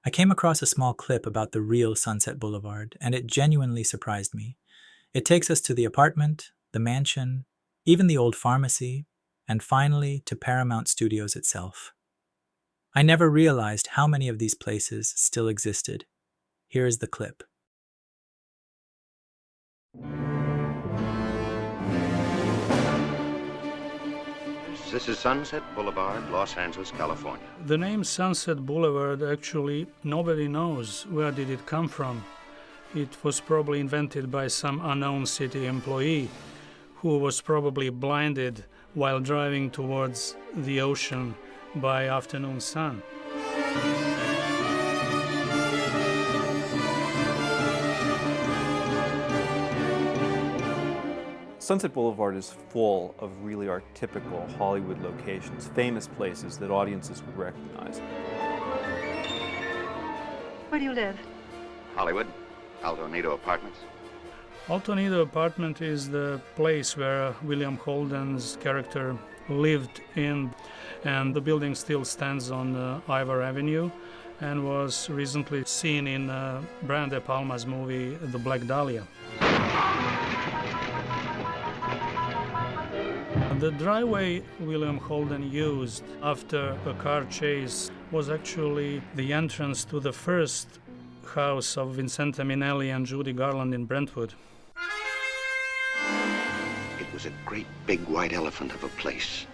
I came across a small clip about the real Sunset Boulevard, and it genuinely surprised me. It takes us to the apartment, the mansion, even the old pharmacy, and finally to Paramount Studios itself. I never realized how many of these places still existed. Here is the clip. This is Sunset Boulevard, Los Angeles, California. The name Sunset Boulevard, actually, nobody knows where did it come from. It was probably invented by some unknown city employee who was probably blinded while driving towards the ocean by afternoon sun. Sunset Boulevard is full of really archetypical Hollywood locations, famous places that audiences would recognize. Where do you live? Hollywood, Alto Nido Apartments. Alto Nido Apartment is the place where William Holden's character lived in, and the building still stands on Ivor Avenue and was recently seen in Brian De Palma's movie The Black Dahlia. The driveway William Holden used after a car chase was actually the entrance to the first house of Vincenta Minnelli and Judy Garland in Brentwood. It was a great big white elephant of a place.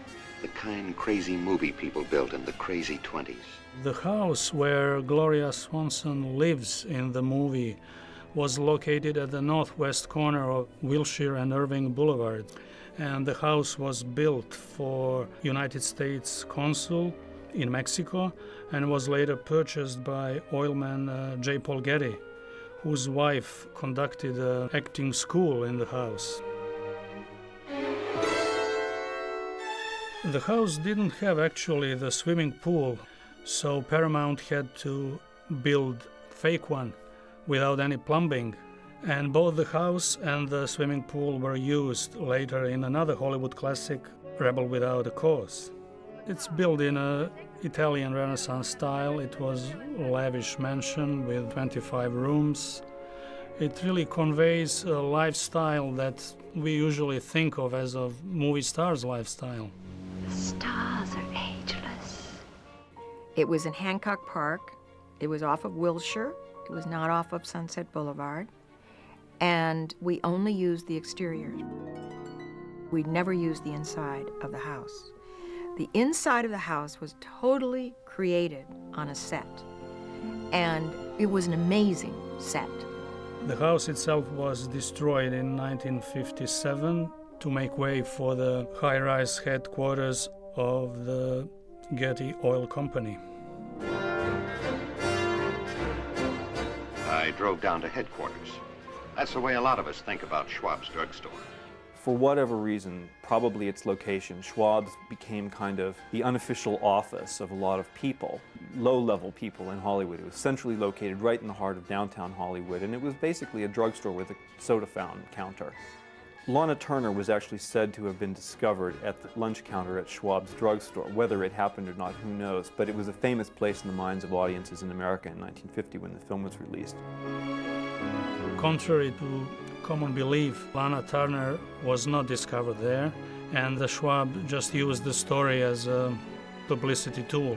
The kind crazy movie people built in the crazy 20s. The house where Gloria Swanson lives in the movie was located at the northwest corner of Wilshire and Irving Boulevard. And the house was built for United States Consul in Mexico and was later purchased by oilman J. Paul Getty, whose wife conducted an acting school in the house. The house didn't have actually the swimming pool, so Paramount had to build a fake one without any plumbing. And both the house and the swimming pool were used later in another Hollywood classic, Rebel Without a Cause. It's built in an Italian Renaissance style. It was a lavish mansion with 25 rooms. It really conveys a lifestyle that we usually think of as a movie star's lifestyle. The stars are ageless. It was in Hancock Park. It was off of Wilshire. It was not off of Sunset Boulevard. And we only used the exterior. We never used the inside of the house. The inside of the house was totally created on a set, and it was an amazing set. The house itself was destroyed in 1957 to make way for the high-rise headquarters of the Getty Oil Company. I drove down to headquarters. That's the way a lot of us think about Schwab's drugstore. For whatever reason, probably its location, Schwab's became kind of the unofficial office of a lot of people, low-level people in Hollywood. It was centrally located right in the heart of downtown Hollywood, and it was basically a drugstore with a soda fountain counter. Lana Turner was actually said to have been discovered at the lunch counter at Schwab's drugstore. Whether it happened or not, who knows, but it was a famous place in the minds of audiences in America in 1950 when the film was released. Contrary to common belief, Lana Turner was not discovered there, and the Schwab just used the story as a publicity tool.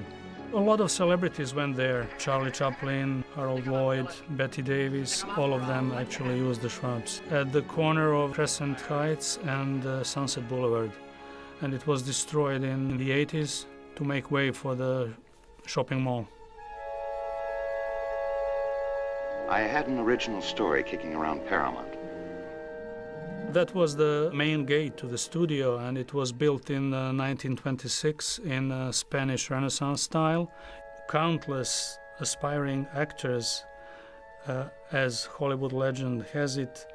A lot of celebrities went there. Charlie Chaplin, Harold Lloyd, Betty Davis, all of them actually used the Schwabs at the corner of Crescent Heights and Sunset Boulevard. And it was destroyed in the 80s to make way for the shopping mall. I had an original story kicking around Paramount. That was the main gate to the studio, and it was built in 1926 in Spanish Renaissance style. Countless aspiring actors, as Hollywood legend has it,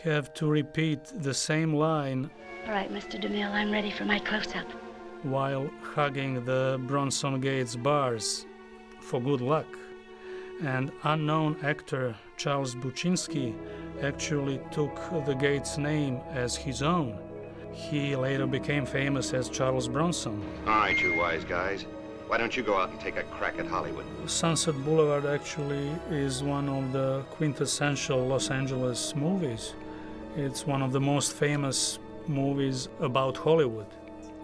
have to repeat the same line. All right, Mr. DeMille, I'm ready for my close-up. While hugging the Bronson Gates bars for good luck. And unknown actor Charles Buczynski actually took the Gates name as his own. He later became famous as Charles Bronson. All right, you wise guys. Why don't you go out and take a crack at Hollywood? Sunset Boulevard actually is one of the quintessential Los Angeles movies. It's one of the most famous movies about Hollywood.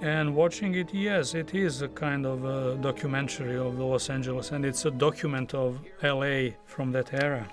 And watching it, yes, it is a kind of a documentary of the Los Angeles, and it's a document of LA from that era.